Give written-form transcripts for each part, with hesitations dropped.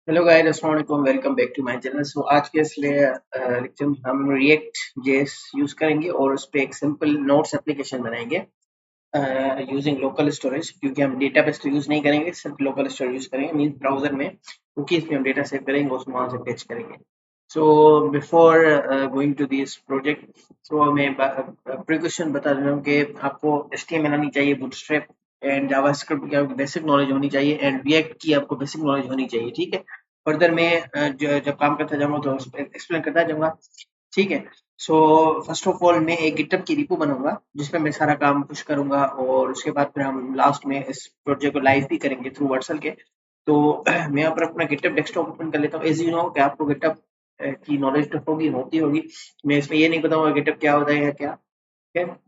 Hello guys, अस्सलाम वालेकुम। Welcome back to my channel. So आज के इस लेक्चर में हम रिएक्ट जेएस यूज करेंगे और उस पे एक सिंपल नोट्स एप्लीकेशन बनाएंगे यूजिंग लोकल स्टोरेज, क्योंकि हम डेटाबेस तो यूज नहीं करेंगे, सिर्फ लोकल स्टोरेज यूज करेंगे। मींस ब्राउजर में कुकीज में हम डेटा सेव करेंगे, उसको वहां से फेच करेंगे। So before going to this project, so मैं प्रिकॉशन बता देता हूँ कि आपको एचटीएमएल आनी चाहिए, बूटस्ट्रैप एंड जावास्क्रिप्ट की आपको बेसिक नॉलेज होनी चाहिए, एंड रिएक्ट की आपको बेसिक नॉलेज होनी चाहिए। ठीक है, फर्दर मैं जब काम करता जाऊंगा तो एक्सप्लेन करता जाऊंगा। ठीक है। सो फर्स्ट ऑफ ऑल मैं एक गिटहब की रिपो बनाऊंगा जिसमें मैं सारा काम पुश करूंगा, और उसके बाद फिर हम लास्ट में इस प्रोजेक्ट को लाइव भी करेंगे थ्रू वर्सल के। तो मैं यहाँ पर अपना गिटहब डेस्कटॉप ओपन कर लेता हूँ। एज यू नो कि आपको गिटहब की नॉलेज तो होती होगी। मैं इसमें ये नहीं बताऊंगा गिटहब क्या होता है या क्या। ठीक है।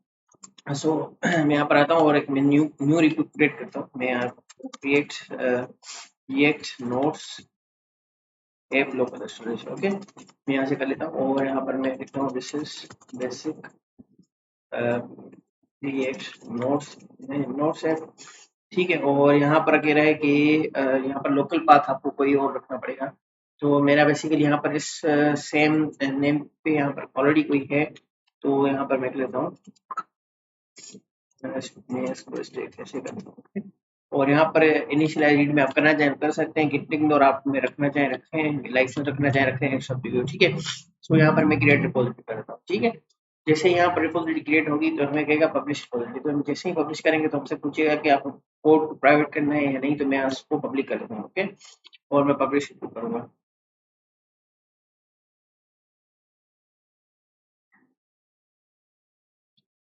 सो मैं यहाँ पर आता हूँ और एक मैं न्यू न्यू रिपो क्रिएट करता हूँ। मैं यहाँ create react notes app local storage. Okay, मैं यहाँ से कर लेता हूँ और यहाँ पर मैं लिखता हूँ this is basic react notes notes app. ठीक है, और यहाँ पर कह रहा है कि यहाँ पर लोकल पाथ आपको कोई और रखना पड़ेगा। तो मेरा बेसिकली यहाँ पर इस सेम नेम पे यहाँ पर ऑलरेडी कोई है, तो यहाँ पर मैं लिख लेता हूँ। मैं इसको स्टेट कैसे करता हूँ। और यहाँ पर इनिशियल एडिट में आप करना चाहें कर सकते हैं, गिटलिंग और आप में रखना चाहें रखें, लाइसेंस रखना चाहें रखें, सब चीज़ें। ठीक है। सो यहाँ पर मैं क्रिएट रिपोजिटरी करता हूँ। ठीक है। जैसे यहाँ पर रिपोजिटरी क्रिएट होगी तो हमें कहेगा पब्लिश रिपोजिटरी, तो हम जैसे ही पब्लिश करेंगे तो हमसे पूछेगा कि आपको कोड को प्राइवेट करना है या नहीं, तो मैं उसको पब्लिक कर देता हूँ। ओके, और मैं पब्लिश करूँगा।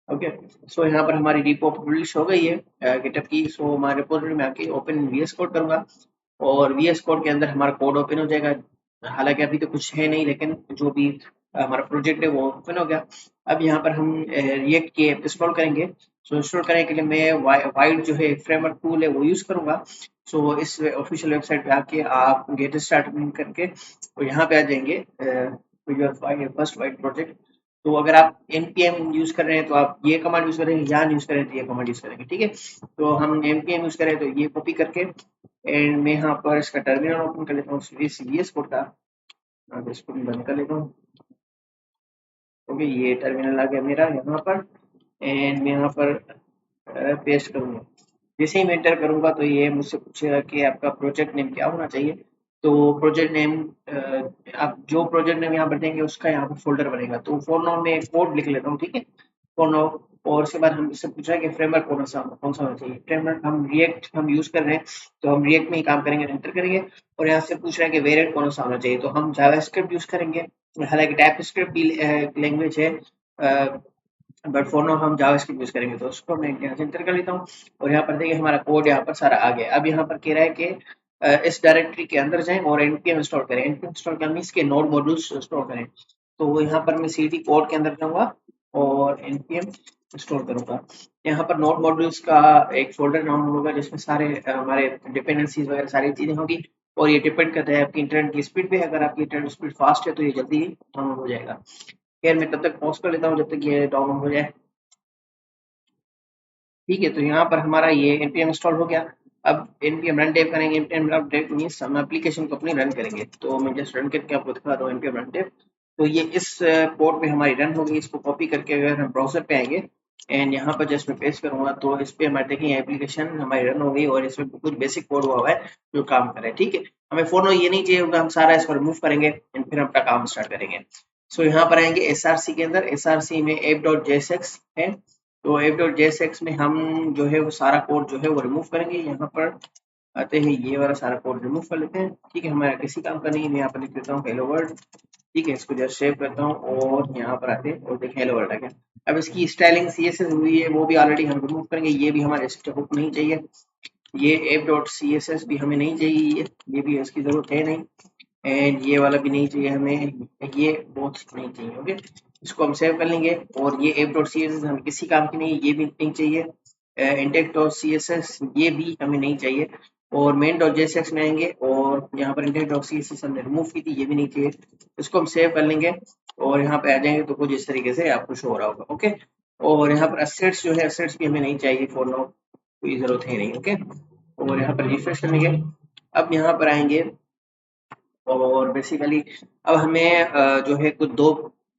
ओके। सो यहाँ पर हमारी रिपो पब्लिश हो गई है गिटहब की। सो हमारे रिपोजिटरी में आके ओपन वीएस कोड करूंगा, और वीएस कोड के अंदर हमारा कोड ओपन हो जाएगा। हालांकि अभी तो कुछ है नहीं, लेकिन जो भी हमारा प्रोजेक्ट है वो ओपन हो गया। अब यहाँ पर हम रिएक्ट की ऐप इंस्टॉल करेंगे। सो इंस्टॉल करने के लिए मैं वाइड जो है फ्रेमवर्क टूल है वो यूज करूंगा। सो इस ऑफिशियल वेबसाइट पे आके आप गेट स्टार्ट करके और यहाँ पे आ जाएंगे योर फर्स्ट वाइड प्रोजेक्ट। तो अगर आप npm यूज कर रहे हैं तो आप ये कमांड यूज करेंगे, यान यूज करें तो ये कमांड यूज करेंगे। ठीक है। तो हम npm यूज करें तो ये कॉपी करके, एंड मैं यहाँ पर इसका टर्मिनल ओपन कर लेता हूँ वीएस कोड का। अब इसको मैं बंद कर लेता हूँ। ओके, ये टर्मिनल आ गया मेरा यहाँ पर, एंड मैं यहाँ पर पेस्ट करूंगा। जैसे ही मैं एंटर करूंगा तो ये मुझसे पूछेगा कि आपका प्रोजेक्ट नेम क्या होना चाहिए। तो प्रोजेक्ट नेम, आप जो प्रोजेक्ट नेम यहाँ पर देंगे उसका यहाँ पर फोल्डर बनेगा। तो फॉर नाउ मैं कोड लिख लेता हूँ। ठीक है, फॉर नाउ। और उसके बाद हम इससे पूछ रहे हैं कि फ्रेमवर्क कौन सा होना चाहिए। फ्रेमवर्क हम रिएक्ट हम यूज कर रहे हैं, तो हम रिएक्ट में ही काम करेंगे, एंटर करेंगे। और यहाँ से पूछ रहे हैं कि वेरिएंट कौन सा होना चाहिए, तो हम जावास्क्रिप्ट यूज करेंगे। हालांकि टाइप स्क्रिप्ट भी लैंग्वेज है, बट फॉर नाउ हम जावास्क्रिप्ट यूज करेंगे, तो उसको मैं यहाँ से एंटर कर लेता हूँ। और यहाँ पर देखिए हमारा कोड यहाँ पर सारा आ गया। अब यहाँ पर कह रहा है कि इस डायरेक्टरी के अंदर जाएं और npm इंस्टॉल करें। npm इंस्टॉल करना मीन्स के नोड मॉड्यूल्स इंस्टॉल करें। तो वो यहाँ पर मैं cd कोड के अंदर जाऊंगा और npm इंस्टॉल करूंगा। यहाँ पर नोड मॉड्यूल्स का एक फोल्डर नाम होगा जिसमें सारे हमारे डिपेंडेंसीज वगैरह सारी चीजें होगी। और ये डिपेंड करता है आपकी इंटरनेट की स्पीड पे। अगर आपकी इंटरनेट स्पीड फास्ट है तो ये जल्दी ही डाउनलोड हो जाएगा। खैर, मैं तब तक पॉज कर लेता हूँ जब तक ये डाउनलोड हो जाए। ठीक है, तो यहाँ पर हमारा ये npm इंस्टॉल हो गया। अब npm रन डेव करेंगे। npm रन डेव मीन्स हम एप्लीकेशन को अपनी रन करेंगे। तो मैं जस्ट रन करके आपको दिखा रहा हूँ npm रन डेव। तो ये इस पोर्ट पे हमारी रन हो गई। इसको कॉपी करके अगर हम ब्राउजर पे आएंगे एंड यहाँ पर जस्ट मैं पेस्ट करूंगा तो इस पे हमारे देखिए एप्लीकेशन हमारी रन हो गई, और इसमें कुछ बेसिक कोड हुआ है जो काम करे। ठीक है, हमें फोनो ये नहीं चाहिए होगा, हम सारा इसको रिमूव करेंगे एंड फिर हम अपना काम स्टार्ट करेंगे। सो यहाँ पर आएंगे एसआरसी के अंदर। एसआरसी में app.jsx है, तो app.jsx में हम जो है वो सारा कोड जो है वो रिमूव करेंगे। यहाँ पर आते हैं, ये वाला सारा कोड रिमूव कर लेते हैं। ठीक है, हमारा किसी काम का नहीं। मैं यहाँ पर लिख देता हूँ हेलो वर्ल्ड। ठीक है, इसको जस्ट सेव करता हूँ और यहाँ पर आते हैं और देखिए हेलो वर्ल्ड आ गया। अब इसकी स्टाइलिंग सीएसएस हुई है वो भी ऑलरेडी हम रिमूव करेंगे। ये भी हमारे स्टॉक नहीं चाहिए। ये app.css भी हमें नहीं चाहिए, ये भी इसकी जरूरत है नहीं। एंड ये वाला भी नहीं चाहिए हमें, ये बोथ नहीं चाहिए। ओके, इसको हम सेव कर लेंगे। और ये app.css हमें किसी काम की नहीं, ये भी नहीं चाहिए। index.css ये भी हमें नहीं चाहिए। और main.jsx में आएंगे और यहाँ पर index.css हमने रिमूव की थी, ये भी नहीं चाहिए। इसको हम सेव कर लेंगे और यहाँ पे आ जाएंगे तो कुछ इस तरीके से आपको शो हो रहा होगा। ओके, और यहाँ पर assets जो है assets भी हमें नहीं चाहिए फॉर नाउ, कोई जरूरत है नहीं। ओके, और यहाँ पर रिफ्रेश करेंगे। अब यहाँ पर आएंगे और बेसिकली अब हमें जो है कुछ दो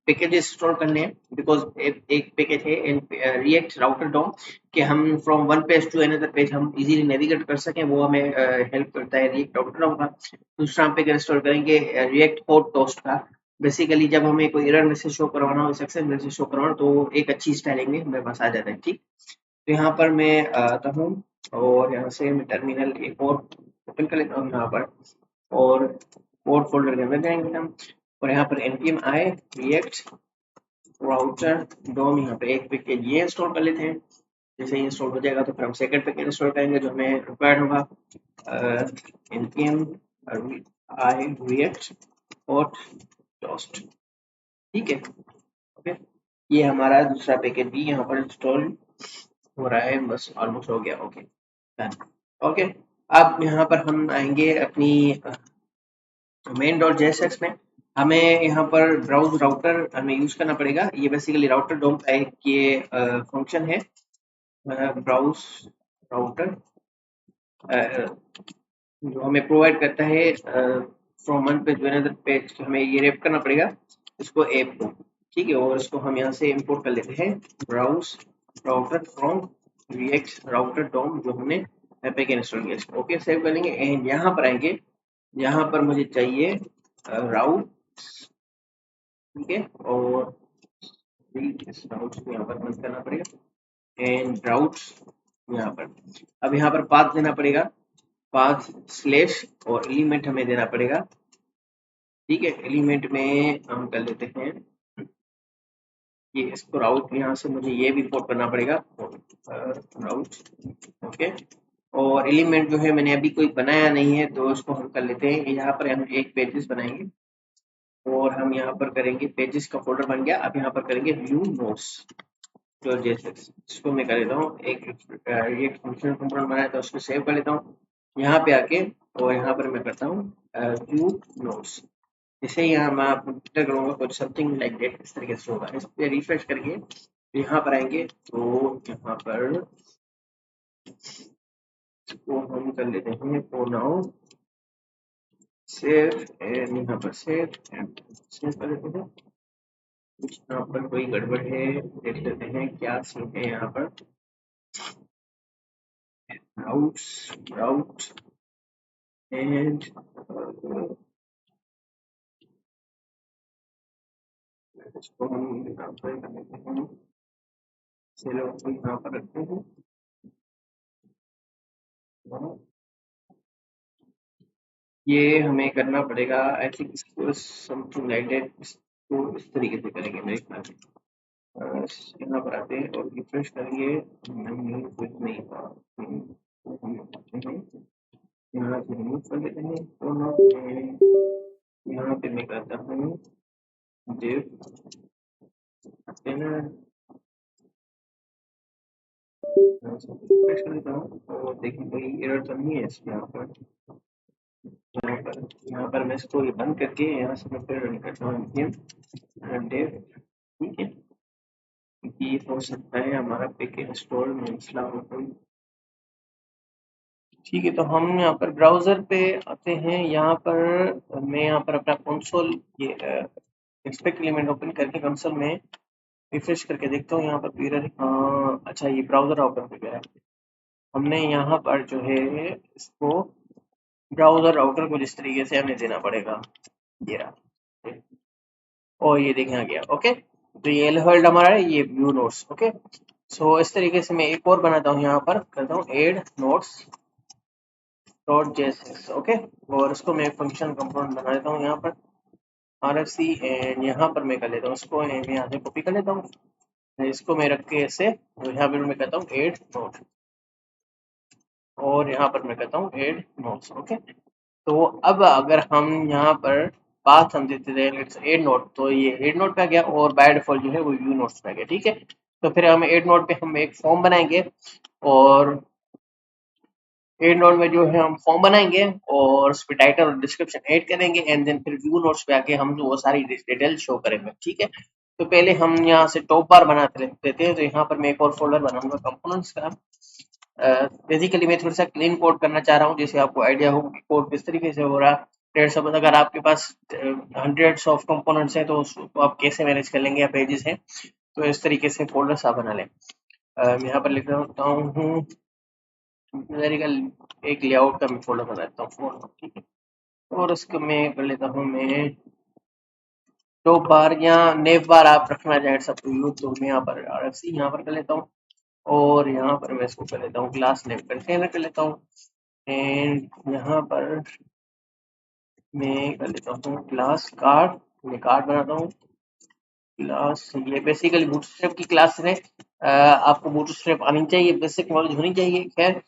पैकेज इंस्टॉल करने हैं, बिकॉज एक पैकेज है रिएक्ट राउटर डॉम कि हम from one page to another page हम इजीली नेविगेट कर सकें, वो हमें हेल्प करता है रिएक्ट राउटर डॉम का। दूसरा हम पैकेज इंस्टॉल करेंगे रिएक्ट होट टोस्ट का। बेसिकली जब हमें कोई एरर मैसेज शो करवाना हो, सक्सेस मैसेज शो करवाना हो, तो एक अच्छी स्टाइलिंग में हमारे पास आ जाता है। ठीक, तो यहाँ पर मैं आता हूँ और यहाँ से मैं टर्मिनल एक और ओपन कर लेता हूँ यहाँ पर, और कोड फोल्डर के अंदर जाएंगे हम, और यहाँ पर npm i react राउटर डोम, यहाँ पे एक पैकेज ये इंस्टॉल कर लेते हैं। जैसे इंस्टॉल हो जाएगा तो फिर हम सेकंड पैकेज इंस्टॉल करेंगे जो हमें रिक्वायर्ड होगा, npm i react hot toast। ठीक है, ओके, ये हमारा दूसरा पैकेज भी यहाँ पर इंस्टॉल हो रहा है, बस ऑलमोस्ट हो गया। ओके, ओके, अब यहाँ पर हम आएंगे अपनी मेन डॉट जेएसएक्स में। हमें यहाँ पर ब्राउज राउटर हमें यूज करना पड़ेगा। ये बेसिकली राउटर डोम का एक ये फंक्शन है, ब्राउज राउटर, जो हमें प्रोवाइड करता है from one page to another page. हमें ये रेप करना पड़ेगा इसको ऐप को, ठीक है, और इसको हम यहाँ से इंपोर्ट कर लेते हैं, browse router from React router DOM, जो हमने पैकेज इंस्टॉल किया इसको। ओके, सेव कर लेंगे एंड यहाँ पर आएंगे। यहाँ पर मुझे चाहिए राउट, ठीक है, और इस राउट को यहाँ पर बंद करना पड़ेगा एंड राउट यहाँ पर। अब यहाँ पर पाथ देना पड़ेगा, पाथ स्लैश, और एलिमेंट हमें देना पड़ेगा। ठीक है, एलिमेंट में हम कर लेते हैं ये इसको राउट, यहाँ से मुझे ये भी इंपोर्ट करना पड़ेगा राउट। ओके, और एलिमेंट जो है मैंने अभी कोई बनाया नहीं है तो उसको हम कर लेते हैं। यहाँ पर हम एक पेजेस बनाएंगे और हम यहाँ पर करेंगे, पेजेस का फोल्डर बन गया। अब यहाँ पर करेंगे व्यू नोट्स जो जेएसएक्स, इसको मैं कर लेता हूँ एक फंक्शन कंपोनेंट बनाया था उसको सेव कर लेता हूँ यहाँ पे आके, और यहाँ पर मैं करता हूँ व्यू नोट्स। जैसे यहाँ मैं एंटर करूँगा कुछ समथिंग लाइक दैट, इस तरीके से होगा। इस पर रिफ्रेश करके यहाँ पर आएंगे तो यहाँ पर इसको हम कर लेते हैं फॉर नाउ सेव, एंड यहाँ पर सेव एंड सेव कर लेते हैं। कुछ यहाँ पर कोई गड़बड़ है, देख लेते हैं क्या सीन है यहाँ पर। राउट एंड इसको हम यहाँ पर कर लेते हैं, चलो को यहाँ पर रखते हैं। ये हमें करना पड़ेगा, आई थिंक इसको समथिंग लाइक दैट, इसको इस तरीके से करेंगे मेरे ख्याल से। यहाँ पर आते हैं और रिफ्रेश करेंगे, नहीं कुछ नहीं था। यहाँ से रिमूव कर लेते हैं और यहाँ पे मैं करता हूँ div रिफ्रेश कर लेता हूँ और देखिए कोई एरर तो नहीं है इसमें। यहाँ पर मैं इसको ये बंद करके यहाँ से मैं फिर रन करता हूँ div, ठीक है, ये हो सकता है हमारा पैकेज इंस्टॉल मसला हो कोई। ठीक है, तो हम यहाँ पर ब्राउजर पे आते हैं। यहाँ पर मैं यहाँ पर अपना कंसोल ये एक्सपेक्ट एलिमेंट ओपन करके कंसोल में रिफ्रेश करके देखता हूँ यहाँ पर एरर। अच्छा, ये ब्राउजर ओपन हो गया है। हमने यहाँ पर जो है इसको ब्राउजर राउटर को जिस तरीके से हमें देना पड़ेगा, ये रहा, और ये देखें आ गया। ओके, तो ये हेल्ड हमारा है, ये व्यू नोट्स। ओके, सो इस तरीके से मैं एक और बनाता हूँ, यहाँ पर करता हूँ add notes dot JSX. Okay, और इसको मैं फंक्शन कंपोनेंट बना देता हूँ यहाँ पर RFC, एंड यहाँ पर मैं कर लेता हूँ इसको, मैं यहाँ से कॉपी कर लेता हूँ, इसको मैं रख के ऐसे, तो यहाँ पर मैं कहता हूँ एड नोट, और यहाँ पर मैं कहता हूँ एड नोट्स। ओके, तो अब अगर हम यहाँ पर पाथ हम देते थे एड नोट, तो ये एड नोट पे आ गया और बाय डिफॉल्ट जो है वो व्यू नोट्स पे आ गया। ठीक है, तो फिर हम एड नोट पे हम एक फॉर्म बनाएंगे, और एड नोट में जो है हम फॉर्म बनाएंगे और उस पर टाइटल और डिस्क्रिप्शन ऐड करेंगे, एंड देन फिर व्यू नोट्स पे आके हम वो सारी डिटेल शो करेंगे। ठीक है, तो पहले हम यहाँ से टॉप बार बनाते देते हैं। तो यहाँ पर मैं एक और फोल्डर बनाऊंगा कंपोनेंट्स का। बेसिकली मैं थोड़ा सा क्लीन कोड करना चाह रहा हूँ, जैसे आपको आइडिया हो कि कोड किस तरीके से हो रहा है। सपोज अगर आपके पास हंड्रेड्स ऑफ कंपोनेंट्स हैं तो उसको आप कैसे मैनेज कर लेंगे या पेजेस हैं, तो इस तरीके से फोल्डर्स आप बना लें। यहाँ पर लिख रहा हूँ एक लेआउट का मैं फोल्डर बना लेता हूँ फोल्डर, ठीक है। और उसको मैं कर लेता हूँ मैं टॉप बार या नेव बार आप रखना चाहें सब यूज, तो मैं यहाँ पर RFC यहाँ पर कर लेता हूँ और यहाँ पर मैं इसको कर लेता हूँ क्लास नेम कंटेनर कर लेता हूँ एंड यहाँ पर मैं कर लेता हूँ क्लास कार्ड, मैं कार्ड बनाता हूँ क्लास। ये बेसिकली बूटस्ट्रैप की क्लास है। आपको बूटस्ट्रैप आनी चाहिए, बेसिक नॉलेज होनी चाहिए। खैर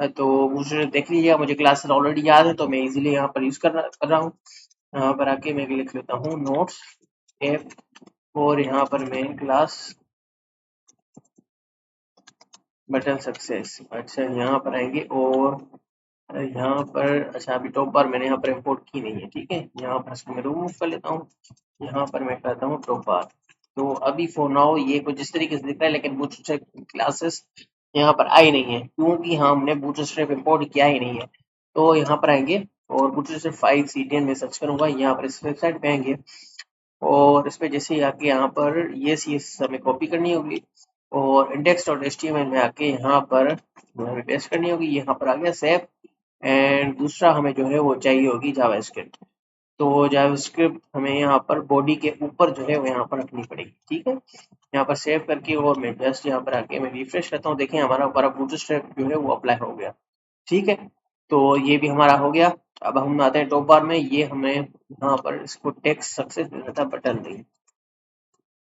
तो बूटस्ट्रैप देख लीजिएगा, मुझे क्लासेस ऑलरेडी याद है तो मैं इजीली यहाँ पर यूज कर रहा हूँ। यहाँ पर आके मैं लिख लेता हूँ नोट्स ऐप और यहाँ पर मैं क्लास बटन सक्सेस। अच्छा यहाँ पर आएंगे और यहाँ पर अच्छा अभी टॉप बार मैंने यहाँ पर इंपोर्ट की नहीं है, ठीक है। यहाँ पर इसको मैं रिमूव कर लेता हूँ, यहाँ पर मैं करता हूँ टॉप बार। तो अभी फॉर नाउ ये कुछ इस तरीके से दिख रहा है, लेकिन बूटस्ट्रैप क्लासेस यहाँ पर आई नहीं है क्योंकि हमने बूटस्ट्रैप इंपोर्ट किया ही नहीं है। तो यहाँ पर आएंगे और बूटस्ट्रैप 5 CTN में सर्च करूंगा, यहाँ पर इस वेबसाइट पे आएंगे और इस पे जैसे ही आके यहाँ पर ये CSS हमें कॉपी करनी होगी और index.html में आके यहाँ पर हमें पेस्ट करनी होगी। यहाँ पर आ गया सेव एंड दूसरा हमें जो है वो चाहिए होगी जावास्क्रिप्ट। तो जावास्क्रिप्ट हमें यहाँ पर बॉडी के ऊपर जो है वो यहाँ पर रखनी पड़ेगी, ठीक है। यहाँ पर सेव करके और मैं जस्ट यहाँ पर आके मैं रिफ्रेश करता हूँ, देखें हमारा बूटस्ट्रैप जो है वो अप्लाई हो गया, ठीक है। तो ये भी हमारा हो गया। अब हम आते हैं टॉप बार में, ये हमें यहाँ पर इसको टेक्स्ट सक्सेस देना था, बटन नहीं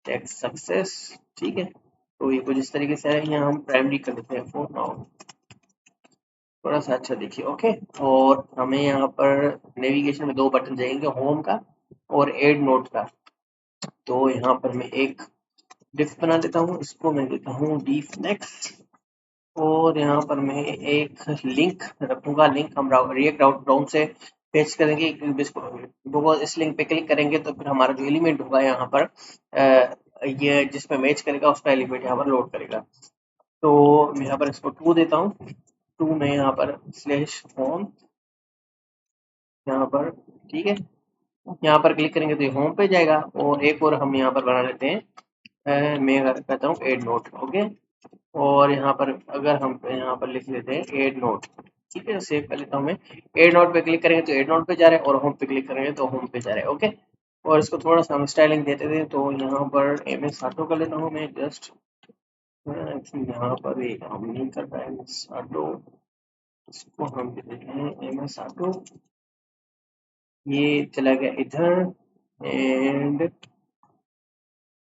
टेक्स्ट सक्सेस, ठीक है। तो ये कुछ इस तरीके से है, यहाँ हम प्राइमरी कर देते हैं फॉर नाउ, थोड़ा सा अच्छा देखिए, ओके। और हमें यहाँ पर नेविगेशन में दो बटन जाएंगे, होम का और एड नोट का। तो यहाँ पर मैं एक डिफ बना देता हूँ, इसको मैं देता हूँ डिफ नेक्स्ट और यहाँ पर मैं एक लिंक रखूंगा। लिंक हम रिएक्ट आउटबाउंड से पेस्ट करेंगे, बिकॉज इस लिंक पे क्लिक करेंगे तो फिर हमारा जो एलिमेंट होगा यहाँ पर ये जिसमें मैच करेगा उसका एलिमेंट यहाँ पर लोड करेगा। तो मैं यहाँ पर इसको 2 देता हूँ, 2 में यहाँ पर स्लैश होम यहाँ पर, ठीक है। यहाँ पर क्लिक करेंगे तो ये होम पे जाएगा और एक और हम यहाँ पर बना लेते हैं, मैं कहता हूँ एड नोट, ओके। और यहाँ पर अगर हम यहाँ पर लिख लेते हैं एड नोट, ठीक है, सेव कर लेता हूँ मैं। एड नोट पे क्लिक करेंगे तो एड नोट पे जा रहे हैं और होम पे क्लिक करेंगे तो होम पे जा रहे हैं, ओके। और इसको थोड़ा सा हम स्टाइलिंग देते थे, तो यहाँ पर MS ऑटो कर लेता हूँ मैं जस्ट। यहाँ पर ये काम नहीं कर रहा है MS ऑटो, इसको हम दे देते हैं MS ऑटो, ये चला गया इधर। एंड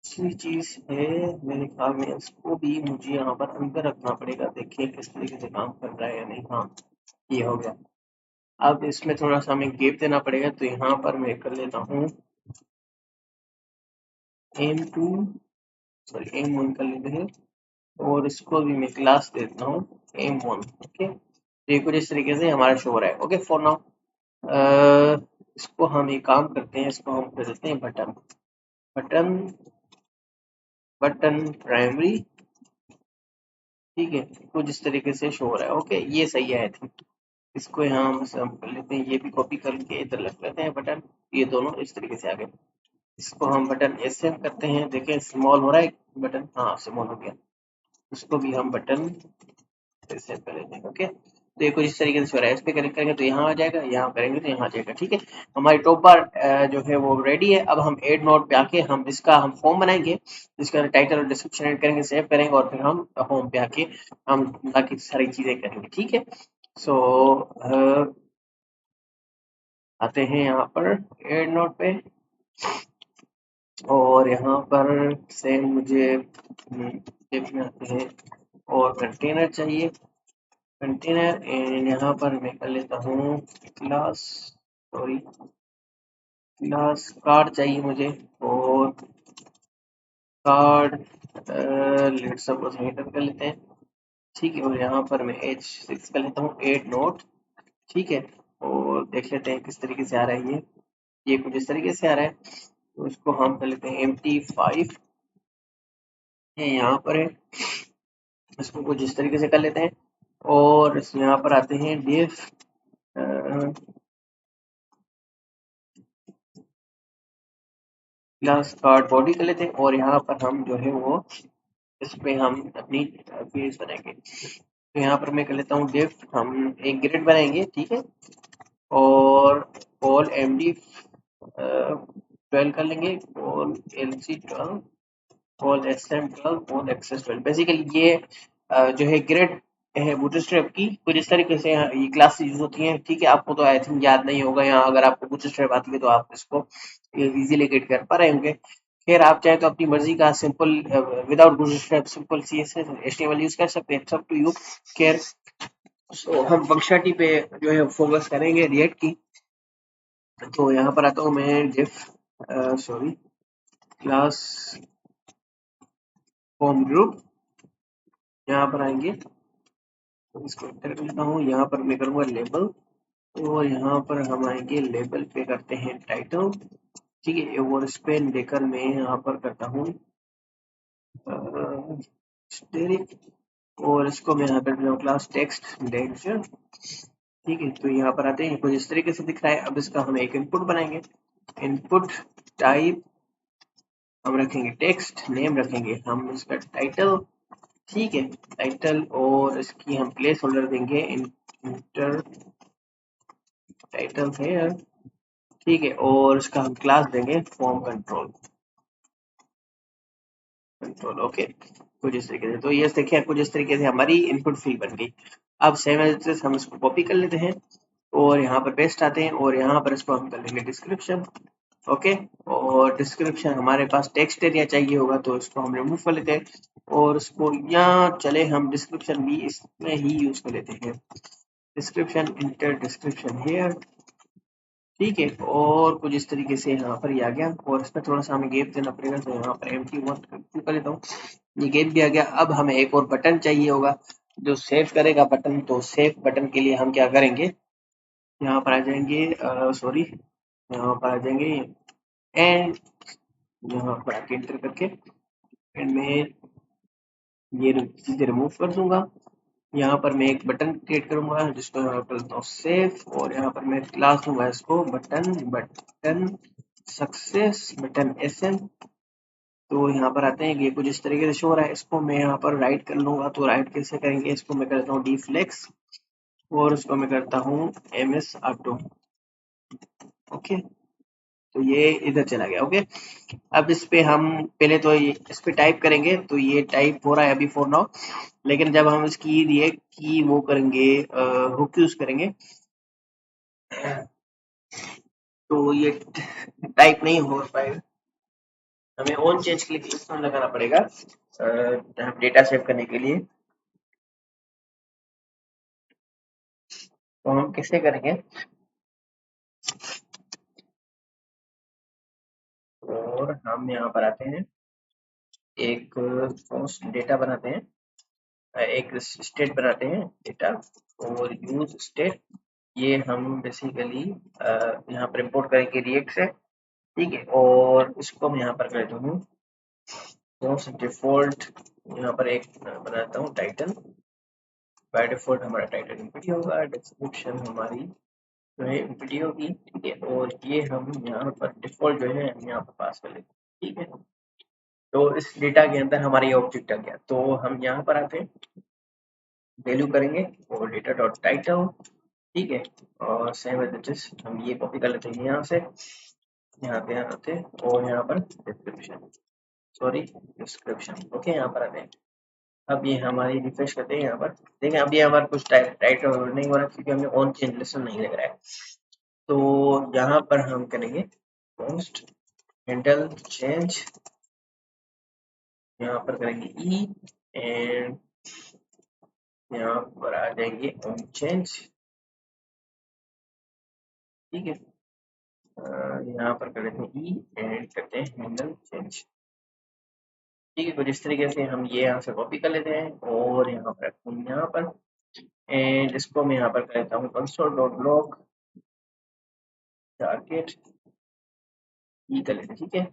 दूसरी चीज है मेरे ख्याल में इसको भी मुझे यहाँ पर अंदर रखना पड़ेगा, देखिए किस तरीके से काम कर रहा है या नहीं। हाँ ये हो गया। अब इसमें थोड़ा सा हमें गैप देना पड़ेगा, तो यहाँ पर मैं कर लेता हूँ M2 सॉरी M1 कर लेते हैं और इसको भी मैं क्लास देता हूँ M1, ओके। तो ये कुछ इस तरीके से हमारा शो हो रहा है, ओके। फॉर नाउ इसको हम एक काम करते हैं, इसको हम कर देते हैं बटन बटन बटन प्राइमरी, ठीक है। कुछ इस तरीके से शो हो रहा है, ओके। ये सही है आई थिंक। इसको यहाँ हम सब कर लेते हैं, ये भी कॉपी करके इधर रख लेते हैं बटन, ये दोनों इस तरीके से आ गए। इसको हम बटन ऐसे करते हैं, देखें स्मॉल हो रहा है बटन, हाँ स्मॉल हो गया। इसको भी हम बटन ऐसे कर लेते हैं, ओके। तो ये कुछ इस तरीके से हो रहा है, इस पे क्लिक करेंगे तो यहाँ आ जाएगा, यहाँ करेंगे तो यहाँ आ जाएगा, ठीक है। हमारी टॉप बार जो है वो रेडी है। अब हम एड नोट पे आके हम इसका हम फॉर्म बनाएंगे, जिसका टाइटल और डिस्क्रिप्शन ऐड करेंगे, सेव करेंगे और फिर हम होम पे आके हम बाकी सारी चीजें करेंगे, ठीक है। सो आते हैं यहाँ पर एड नोट पे और यहाँ पर से मुझे देखने आते हैं और कंटेनर चाहिए, कंटेनर एंड यहाँ पर मैं कर लेता हूँ क्लास सॉरी क्लास कार्ड चाहिए मुझे और कार्ड लेट्स सपोज हेडर कर लेते हैं, ठीक है। और यहाँ पर मैं H6 कर लेता हूँ एड नोट, ठीक है। और देख लेते हैं किस तरीके से आ रहा है ये कुछ इस तरीके से आ रहा है। तो इसको हम कर लेते हैं MT5 ये यहाँ पर है, इसको कुछ इस तरीके से कर लेते हैं और यहाँ पर आते हैं डिफ क्लास कार्ड बॉडी कर लेते हैं और यहाँ पर हम जो है वो इस पे हम अपनी पेज बनाएंगे। तो यहाँ पर मैं कर लेता हूँ डिफ, हम एक ग्रिड बनाएंगे, ठीक है, और ऑल एमडी 12 कर लेंगे, col LC 12, col SM 12, col XS 12। Basically ये जो है ग्रिड है बूटस्ट्रैप की, कुछ इस तरीके से ये क्लास यूज होती हैं, ठीक है। आपको तो आई थिंक याद नहीं होगा, यहाँ अगर आपको बूटस्ट्रैप आती है तो आप इसको इजीली गेट कर पा रहे होंगे। खैर आप चाहे तो अपनी मर्जी का simple without bootstrap simple CSS HTML use कर सकते हैं, सब टू यू। खैर सो हम फंक्शनलिटी पे जो है फोकस करेंगे रिएक्ट की। तो यहाँ पर आता हूँ मैं डिफ सॉरी क्लास होम ग्रुप, यहाँ पर आएंगे तो इसको एंटर कर लेता हूँ। यहाँ पर मैं करूँगा लेबल, और यहाँ पर हम आएंगे लेबल पे करते हैं टाइटल, ठीक है, और स्पेन देकर मैं यहाँ पर करता हूँ स्टेरिक, और इसको मैं यहाँ पर क्लास टेक्स्ट लेक्चर, ठीक है। तो यहाँ पर आते हैं, कुछ इस तरीके से दिख रहा है। अब इसका हम एक इनपुट बनाएंगे, इनपुट टाइप हम रखेंगे टेक्स्ट, नेम रखेंगे हम इसका टाइटल, ठीक है, टाइटल, और इसकी हम प्लेस होल्डर देंगे इंटर टाइटल है, ठीक है, और इसका हम क्लास देंगे फॉर्म कंट्रोल, ओके। कुछ इस तरीके से, तो ये देखिए कुछ इस तरीके से हमारी इनपुट फील्ड बन गई। अब सेम एज इट इज हम इसको कॉपी कर लेते हैं और यहाँ पर पेस्ट आते हैं, और यहाँ पर इसको हम कर लेंगे डिस्क्रिप्शन, ओके। और डिस्क्रिप्शन हमारे पास टेक्स्ट एरिया चाहिए होगा तो इसको हम रिमूव कर लेते हैं, और इसको यहाँ चले हम डिस्क्रिप्शन भी इसमें ही यूज कर लेते हैं, डिस्क्रिप्शन इंटर डिस्क्रिप्शन हेयर, ठीक है। और कुछ इस तरीके से यहाँ पर ये आ गया, और इसमें थोड़ा सा हमें गैप देना पड़ेगा, तो यहाँ पर एम्प्टी वन कर लेता हूँ, ये गैप भी आ गया। अब हमें एक और बटन चाहिए होगा जो सेव करेगा बटन, तो सेव बटन के लिए हम क्या करेंगे, यहाँ पर आ जाएंगे सॉरी यहाँ पर आ जाएंगे एंड यहाँ पर आके एंटर करके एंड में ये चीजें रिमूव कर दूंगा। यहाँ पर मैं एक बटन क्रिएट करूंगा जिसको यहाँ पर करता हूँ सेव, और यहाँ पर मैं क्लास दूंगा इसको button, button success, button SM. तो यहाँ पर आते हैं, ये कुछ इस तरीके से शो हो रहा है, इसको मैं यहाँ पर राइट कर लूंगा। तो राइट कैसे करेंगे, इसको मैं करता हूँ डीफ्लेक्स, और उसको मैं करता हूँ एमएस ऑटो, ओके। तो ये इधर चला गया, ओके। अब इस पे हम पहले तो इस पे टाइप करेंगे, तो ये टाइप हो रहा है अभी फॉर नाउ, लेकिन जब हम इसकी रिएक्ट की वो करेंगे हुक यूज करेंगे तो ये टाइप नहीं हो पाएगा, हमें ऑन चेंज के लिए इसमें लगाना पड़ेगा डेटा सेव करने के लिए। तो हम कैसे करेंगे, और हम यहाँ पर आते हैं, एक डेटा बनाते हैं, एक स्टेट बनाते हैं डेटा, और यूज स्टेट, ये हम बेसिकली यहाँ पर इंपोर्ट करेंगे रिएक्ट से, ठीक है। और इसको मैं यहाँ पर कर देता हूँ डिफॉल्ट, यहाँ पर एक बनाता हूँ टाइटल, बाय डिफॉल्ट हमारा टाइटल एमपीटी होगा, डिस्क्रिप्शन हमारी जो है एमपीटी होगी, ठीक है। और ये हम यहाँ पर डिफॉल्ट जो है हम यहाँ पर पास कर लेते हैं, ठीक है। तो इस डेटा के अंदर हमारा ये ऑब्जेक्ट आ गया, तो हम यहाँ पर आते हैं, वैल्यू करेंगे और डेटा डॉट टाइटल, ठीक है, और सेम एज इट इज हम ये कॉपी कर लेते हैं यहाँ से, यहाँ पे आते हैं, और यहाँ पर डिस्क्रिप्शन, सॉरी डिस्क्रिप्शन, ओके, यहाँ पर आते हैं। अब ये हमारी रिफ्रेश करते हैं, यहाँ पर देखें अब ये हमारा कुछ टाइट नहीं हो रहा क्योंकि हमें ऑन चेंज लेसन नहीं लग रहा है। तो यहाँ पर हम करेंगे पोस्ट हैंडल चेंज, यहाँ पर करेंगे ई, एंड यहाँ पर आ जाएंगे ऑन चेंज, ठीक है। यहाँ पर कर देते हैं ई एंड करते हैं हैंडल चेंज, ठीक है। कुछ इस तरीके से हम ये यहाँ से कॉपी कर लेते हैं और यहाँ पर रखते हैं यहाँ पर, एंड इसको मैं यहाँ पर कर लेता हूँ कंसोल डॉट लॉग टारगेट ई कर लेते हैं, ठीक है।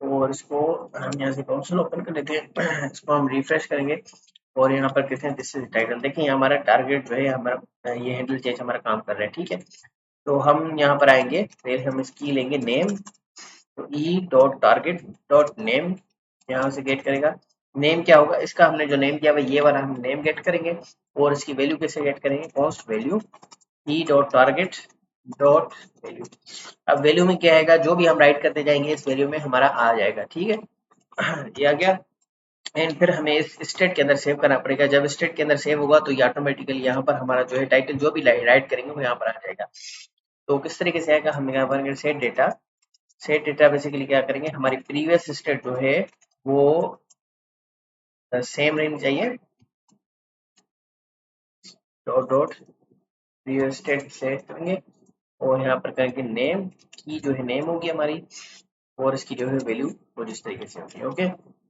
और इसको हम यहाँ से कंसोल ओपन कर लेते हैं इसको हम रिफ्रेश करेंगे और यहाँ पर कहते हैं दिस इज टाइटल, देखिए हमारा टारगेट जो है हमारा ये हैंडल चेंज हमारा काम कर रहा है, ठीक है। तो हम यहाँ पर आएंगे, फिर हम इसकी लेंगे नेम, तो E dot target dot name यहाँ से गेट करेगा। नेम क्या होगा इसका, हमने जो नेम किया हुआ ये वाला हम नेम गेट करेंगे। और इसकी वैल्यू कैसे गेट करेंगे, cost value E dot target dot value. अब वैल्यू में क्या आएगा, जो भी हम राइट करते जाएंगे इस वैल्यू में हमारा आ जाएगा, ठीक है। ये आ गया। एंड फिर हमें इस स्टेट के अंदर सेव करना पड़ेगा। जब स्टेट के अंदर सेव होगा तो ये ऑटोमेटिकली यहाँ पर हमारा जो है टाइटल जो भी राइट करेंगे वो यहाँ पर आ जाएगा। तो किस तरीके से आएगा, हम यहाँ पर set data. Set data basically क्या करेंगे, हमारी प्रीवियस स्टेट जो है वो सेम रहनी चाहिए। Dot dot previous state set करेंगे और यहाँ पर करेंगे नेम की जो है नेम होगी हमारी, और इसकी जो है वैल्यू वो जिस तरीके से होगी, ओके।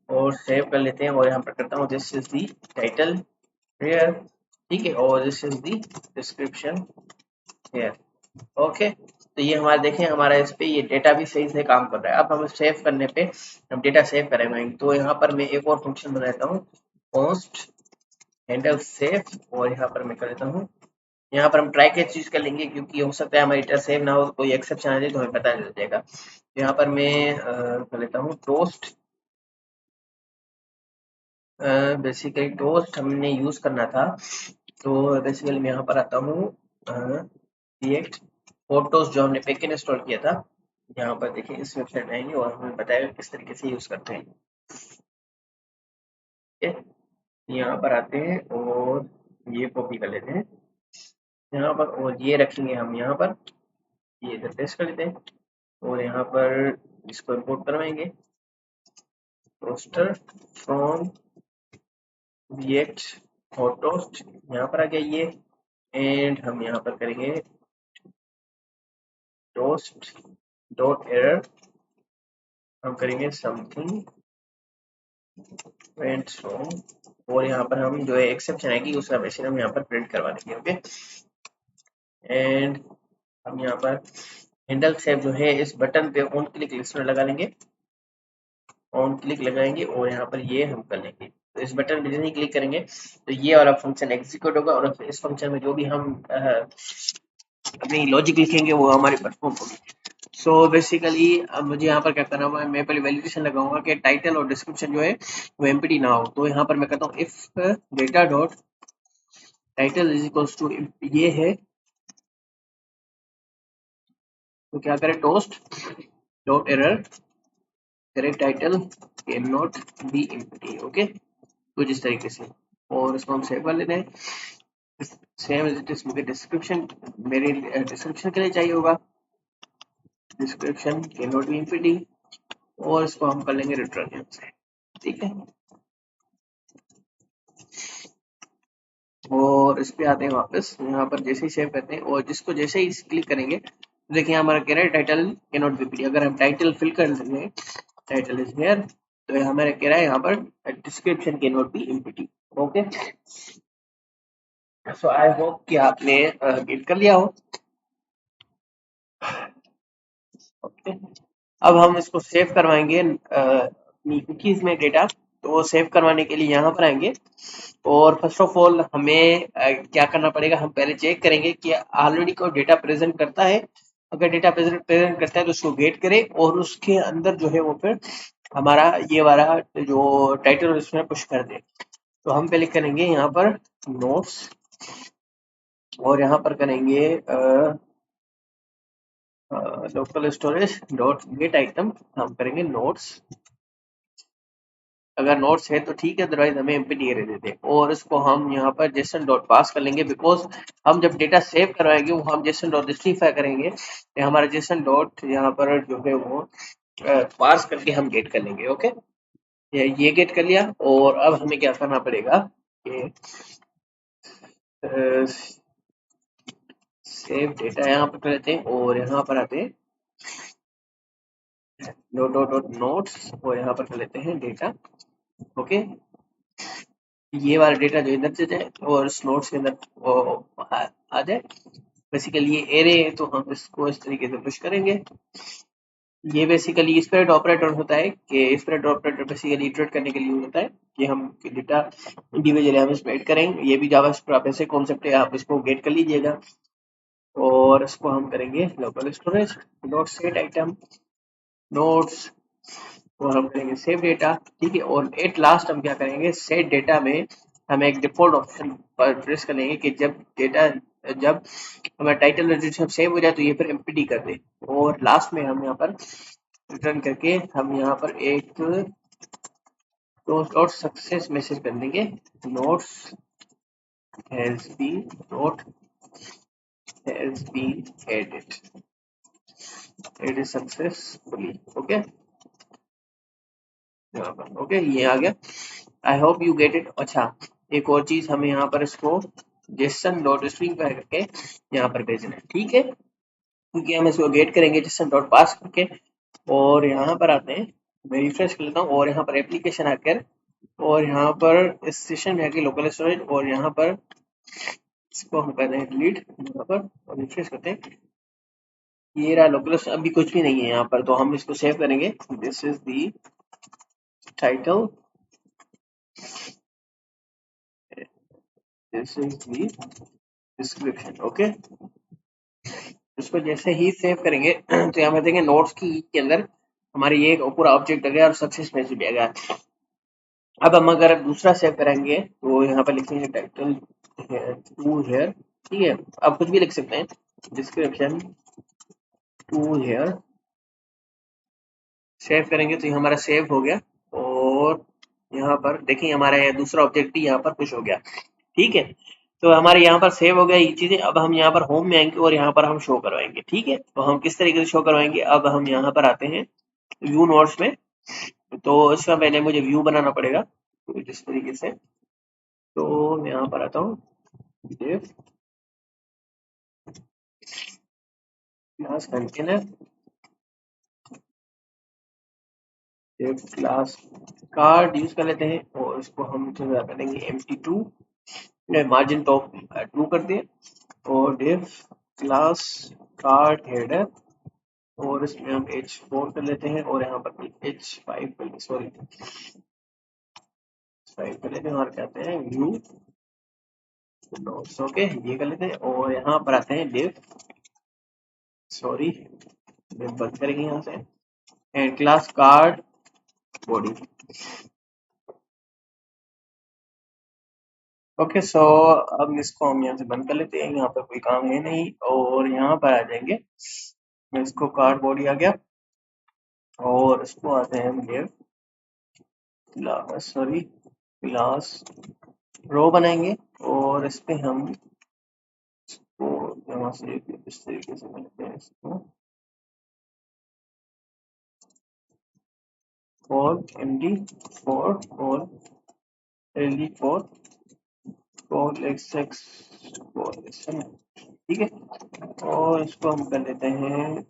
और सेव कर लेते हैं और यहाँ पर करता हूँ this is the title here, ठीक है, और this is the description here, okay. तो ये हमारा देखें हमारा इस पे ये डेटा भी सही से काम कर रहा है। अब हम सेव करने पे हम डेटा सेव करेंगे तो यहाँ पर मैं एक और फंक्शन बनाता हूँ, कॉन्स्ट हैंडल सेव, और यहाँ पर मैं कर लेता हूँ, यहाँ पर हम ट्राई कैच यूज कर लेंगे क्योंकि हो सकता है हमारी डेटा सेव ना हो, कोई एक्सेप्शन आ जाए तो हमें पता चल जाएगा। यहाँ पर मैं कर लेता हूँ टोस्ट, बेसिकली टोस्ट हमने यूज करना था। तो बेसिकली मैं यहाँ पर आता हूँ रिएक्ट फोटोज जो हमने पैकेज इंस्टॉल किया था, यहाँ पर देखिए इस वेबसाइट में आएंगे और हमें बताएगा किस तरीके से यूज करते हैं, ठीक है। यहाँ पर आते हैं और ये कॉपी कर लेते हैं यहाँ पर, और ये रखेंगे हम यहाँ पर, ये इधर पेस्ट कर लेते हैं और यहाँ पर इसको इंपोर्ट करवाएंगे टोस्टर फ्रॉम रिएक्ट फोटोस्ट, यहाँ पर आ गया ये। एंड हम यहाँ पर करेंगे टोस्ट डॉट एरर, हम करेंगे समथिंग वेंट रॉन्ग, और यहाँ पर हम जो है एक्सेप्शन आएगी उसका मैसेज हम यहाँ पर प्रिंट करवा देंगे, ओके। एंड हम यहाँ पर हैंडल सेव जो है इस बटन पे ऑन क्लिक लिस्ट में लगा लेंगे, ऑन क्लिक लगाएंगे और यहाँ पर ये हम कर लेंगे। तो इस बटन पे जैसे ही क्लिक करेंगे तो ये वाला फंक्शन एग्जीक्यूट होगा और इस फंक्शन में जो भी हम अपनी लॉजिक लिखेंगे वो हमारी परफॉर्म होगी। सो बेसिकली अब मुझे यहाँ पर क्या करना है, मैं पहले वैलिडेशन लगाऊंगा कि टाइटल और डिस्क्रिप्शन जो है वो एम्प्टी ना हो। तो यहाँ पर मैं कहता हूँ if data dot title is equals to, ये है तो क्या करें टोस्ट डॉट एरर करें title can not be empty, okay. कुछ इस तरीके से, और इसको हम सेव कर लेते हैं। सेम एज इट इज, मुझे डिस्क्रिप्शन मेरे डिस्क्रिप्शन के लिए चाहिए होगा, description can not be empty, और इसको हम कर लेंगे रिटर्न यहाँ से, ठीक है। और इस पे आते हैं वापस, यहाँ पर जैसे ही सेव करते हैं और जिसको जैसे ही क्लिक करेंगे तो देखिए हमारा कह रहा है title can not be empty. अगर हम टाइटल फिल कर देंगे टाइटल इज हियर, तो हमारा कह रहा है यहाँ पर description can not be empty, okay. So I hope कि आपने गेट कर लिया हो, ओके। अब हम इसको सेव करवाएंगे अपनी कुकीज में डेटा। तो सेव करवाने के लिए यहाँ पर आएंगे और फर्स्ट ऑफ ऑल हमें क्या करना पड़ेगा, हम पहले चेक करेंगे कि ऑलरेडी कोई डेटा प्रेजेंट करता है। अगर डेटा प्रेजेंट करता है तो उसको गेट करें और उसके अंदर जो है वो फिर हमारा ये वाला जो टाइटल उसमें पुश कर दे। तो हम पहले करेंगे यहाँ पर नोट्स और यहाँ पर करेंगे local storage dot gate item, हम करेंगे नोट्स। अगर नोट्स है तो ठीक है, अदरवाइज हमें एमपी रहने देते हैं। और इसको हम यहाँ पर जेसन डॉट पास कर लेंगे, बिकॉज हम जब डेटा सेव करवाएंगे वो हम जेसन डॉट जस्टिफाई करेंगे, हमारा जेसन डॉट यहाँ पर जो है वो पास करके हम गेट कर लेंगे, ओके। ये गेट कर लिया और अब हमें क्या करना पड़ेगा कि सेव डेटा यहाँ पर कर लेते हैं और यहाँ पर आते हैं डॉट डॉट डॉट नोट्स और यहाँ पर कर लेते हैं डेटा, ओके। ये वाला डेटा जो इधर से जाए और इस नोट्स के अंदर आ जाए। बेसिकली ये एरे है तो हम इसको इस तरीके से पुश करेंगे। ये बेसिकली स्प्रेड ऑपरेटर होता है कि स्प्रेड ऑपरेटर बेसिकली इटरेट करने के लिए होता है कि हम डेटा इंडिविजुअली हम इसमें ऐड करेंगे। ये भी जावास्क्रिप्ट ऐसे कॉन्सेप्ट है, आप इसको गेट कर लीजिएगा। और इसको हम करेंगे local storage dot set item notes और हम करेंगे सेव डेटा, ठीक है। और एट लास्ट हम क्या करेंगे, सेट डेटा में हम एक डिफॉल्ट ऑप्शन पर प्रेस करेंगे कि जब हमारा टाइटल रजिस्टर सेव हो जाए तो ये फिर एमपीडी कर दे। और लास्ट में हम यहाँ पर रिटर्न करके हम यहाँ पर एक डॉट सक्सेस मैसेज कर देंगे, notes has been added successfully. Okay, okay ये आ गया। I hope you get it. अच्छा, एक और चीज हमें यहाँ पर इसको जेसन डॉट स्ट्रिंग पर करके यहाँ पर भेजना है, ठीक है। क्योंकि हम इसको गेट करेंगे जेसन डॉट पास करके। और यहाँ पर आते हैं, मैं रिफ्रेश कर लेता हूँ और यहाँ पर एप्लीकेशन आकर और यहाँ पर इस सेशन में आके लोकल स्टोरेज और यहाँ पर इसको हम कर रहे हैं डिलीट यहाँ पर और रिफ्रेश करते हैं। ये रहा लोकल, अभी कुछ भी नहीं है यहाँ पर, तो हम इसको सेव करेंगे। This is the title, this is the description. Okay, इसको जैसे ही सेव करेंगे तो यहाँ पर देखेंगे नोट्स की के अंदर हमारे ये पूरा ऑब्जेक्ट आ गया और सक्सेस मैसेज भी आ गया। अब हम अगर दूसरा सेव करेंगे तो यहाँ पर लिखेंगे टाइटल टू हेयर, ठीक है। आप कुछ भी लिख सकते हैं, डिस्क्रिप्शन टू हेयर। सेव करेंगे तो ये हमारा सेव हो गया और यहाँ पर देखिए हमारा ये दूसरा ऑब्जेक्ट भी यहाँ पर पुश हो गया, ठीक है। तो हमारे यहाँ पर सेव हो गया ये चीजें। अब हम यहाँ पर होम में आएंगे और यहाँ पर हम शो करवाएंगे, ठीक है। तो हम किस तरीके से शो करवाएंगे, अब हम यहाँ पर आते हैं व्यू नोट्स में। तो इसका पहले मुझे व्यू बनाना पड़ेगा, तो जिस तरीके से, तो मैं यहाँ पर आता हूँ div class container, div class card use कर लेते हैं और इसको हम करेंगे empty2, मार्जिन टॉप 2 कर दिए और div क्लास कार्ड हेडर और इसमें हम h4 कर लेते हैं और यहाँ पर h5 कर लेते, सॉरी 5 कर लेते हैं और कहते हैं व्यू नोट्स। ओके, ये कर लेते हैं और यहाँ पर आते हैं div, सॉरी div बंद करेंगे यहाँ से, and class card body. Okay, so अब इसको हम यहाँ से बंद कर लेते हैं, यहाँ पर कोई काम है नहीं और यहाँ पर आ जाएंगे। इसको कार्ड बॉडी आ गया और इसको आते हैं हम क्लास, सॉरी क्लास रो बनाएंगे और इस पे हम इसको यहाँ से इस तरीके से बनाते हैं इसको और md4 और ld4 और xx और ठीक है। और इसको हम कर लेते हैं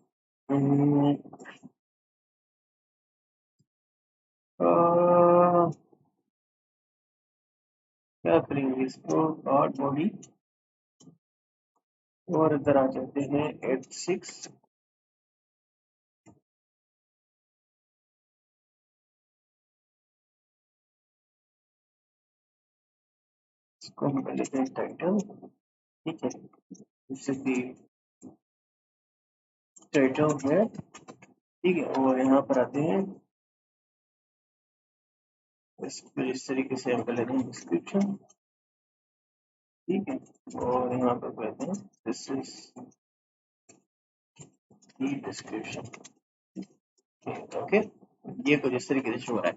क्या करेंगे, इसको डॉट बॉडी और इधर आ जाते हैं 86, इसको हम कर लेते हैं टाइटल, ठीक है। इससे भी टाइटल है, ठीक है। और यहाँ पर आते हैं इस तरीके से हम कर लेते हैं डिस्क्रिप्शन, ठीक है। और यहाँ पर कहते हैं this is the description, okay. ये कुछ इस तरीके से शो हो रहा है,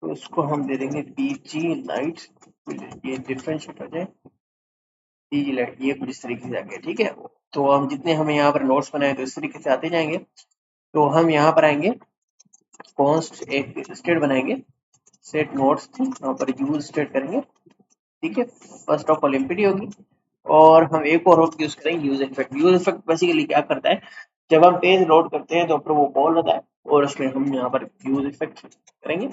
तो इसको हम दे देंगे pg लाइट, ये डिफरेंशिएट हो जाए pg लाइट, ये कुछ इस तरीके से आ गया, ठीक है। तो हम जितने हमें यहाँ पर नोट्स बनाए तो इस तरीके से आते जाएंगे। तो हम यहाँ पर आएंगे, कॉन्स्ट एक स्टेट बनाएंगे, सेट नोट्स थी, यहाँ पर यूज स्टेट करेंगे, ठीक है। फर्स्ट ऑफ ऑल एमपीडी होगी और हम एक और होप यूज करेंगे use effect. Use effect basically क्या करता है, जब हम पेज लोड करते हैं तो ऊपर वो बॉल होता है और उसमें हम यहाँ पर यूज इफेक्ट करेंगे,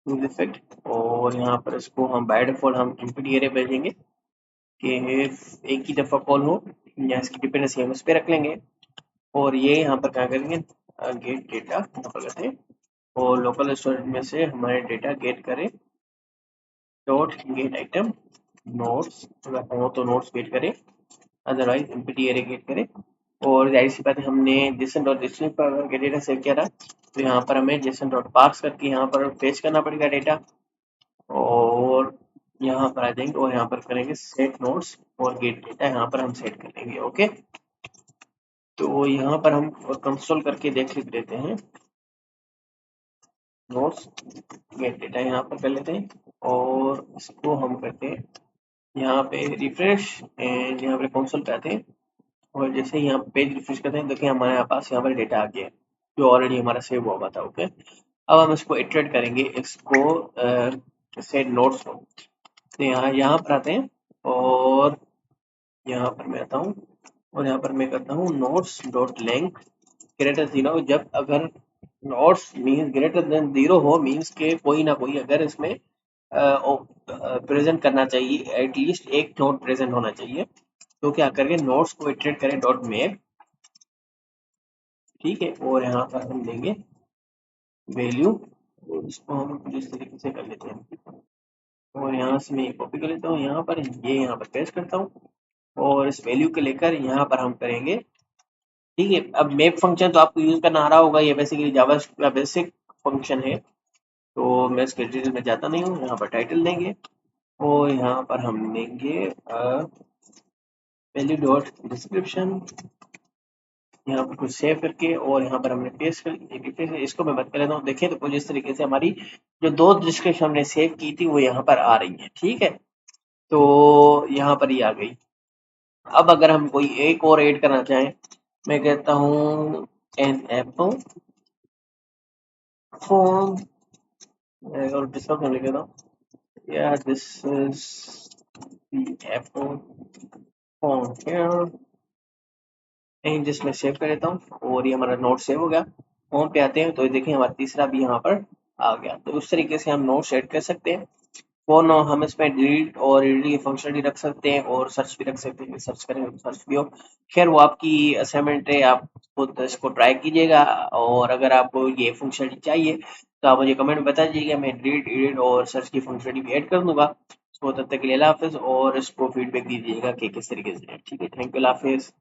यूज इफेक्ट। और यहाँ पर इसको हम बाय डिफॉल्ट हम एमपीडी एरे भेजेंगे कि एक ही दफा कॉल हो, या इसकी डिपेंडेंसी हम उस पर रख लेंगे। और ये यहाँ पर क्या करेंगे, गेट डेटा यहाँ पर करते हैं और लोकल स्टोरेज में से हमारे डेटा गेट करें डॉट गेट आइटम नोट्स, अगर हो तो नोट्स गेट करें, अदरवाइज एमपीटी एरे गेट करें और जाहिर सी बात है हमने जेसन डॉट डिस्टिंग पर अगर डेटा सेव किया था तो यहाँ पर हमें जेसन डॉट पार्स करके यहाँ पर पेस्ट करना पड़ेगा डेटा, और यहाँ पर आ जाएंगे और यहाँ पर करेंगे सेट नोट्स और गेट डेटा, यहाँ पर हम सेट कर लेंगे। ओके, तो यहाँ पर हम कंसोल करके देख लेते हैं, नोट्स गेट डेटा यहाँ पर कर लेते हैं और इसको हम करते हैं यहाँ पे रिफ्रेश एंड यहाँ पे कंसोल पे आते हैं और जैसे ही यहाँ पेज रिफ्रेश करते हैं देखिए हमारे पास यहाँ पर डेटा आ गया है जो ऑलरेडी हमारा सेव हुआ था। ओके, अब हम इसको इटरेट करेंगे, इसको सेट नोट्स को, तो यहाँ पर आते हैं और यहाँ पर मैं आता हूँ और यहाँ पर मैं करता हूँ नोट्स डॉट लेंथ ग्रेटर 0, जब अगर नोट्स मीन्स ग्रेटर देन 0 हो मीन्स के कोई ना कोई अगर इसमें प्रेजेंट करना चाहिए, एटलीस्ट एक नोट प्रेजेंट होना चाहिए। तो क्या करेंगे, नोट्स को इटरेट करें डॉट मेक, ठीक है, और यहाँ पर हम देंगे वैल्यू और इसको हम कुछ इस तरीके से कर लेते हैं और यहाँ से मैं कॉपी कर लेता हूँ, यहाँ पर ये यहाँ पर पेस्ट करता हूँ और इस वैल्यू को लेकर यहाँ पर हम करेंगे, ठीक है। अब मैप फंक्शन तो आपको यूज करना आ रहा होगा, ये बेसिकली जावा का बेसिक फंक्शन है, तो मैं इसके डिटेल में जाता नहीं हूँ। यहाँ पर टाइटल देंगे और यहाँ पर हम देंगे वैल्यू डॉट डिस्क्रिप्शन, यहाँ पर कुछ सेव करके और यहाँ पर हमने पेस्ट कर, इसको मैं बंद कर लेता हूँ। देखिए तो कुछ इस तरीके से हमारी जो दो डिस्क्रिप्शन हमने सेव की थी वो यहाँ पर आ रही है, ठीक है, तो यहाँ पर ही आ गई। अब अगर हम कोई एक और ऐड करना चाहें, मैं कहता हूँ एन एप्पल फोन और डिस्क्रिप्शन लिख देता हूँ, या this is the Apple phone here and जिसमें सेव कर देता हूँ और ये हमारा नोट सेव हो गया। होम पे आते हैं तो देखिए हमारा तीसरा भी यहाँ पर आ गया। तो उस तरीके से हम नोट सेट कर सकते हैं। फोन हम इसमें डिलीट और रीड की फंक्शनलिटी रख सकते हैं और सर्च भी रख सकते हैं, सर्च करेंगे तो सर्च भी हो। खैर वो आपकी असाइनमेंट है, आप खुद इसको ट्राई कीजिएगा और अगर आपको ये फंक्शनलिटी चाहिए तो आप मुझे कमेंट में बता दीजिएगा, मैं डिलीट एडिट और सर्च की फंक्शनलिटी भी ऐड कर दूंगा। तो तब तक के लिए अल्लाह हाफिज़ और इसको फीडबैक दीजिएगा कि किस तरीके से है। ठीक है, थैंक यू, अल्लाह हाफिज़।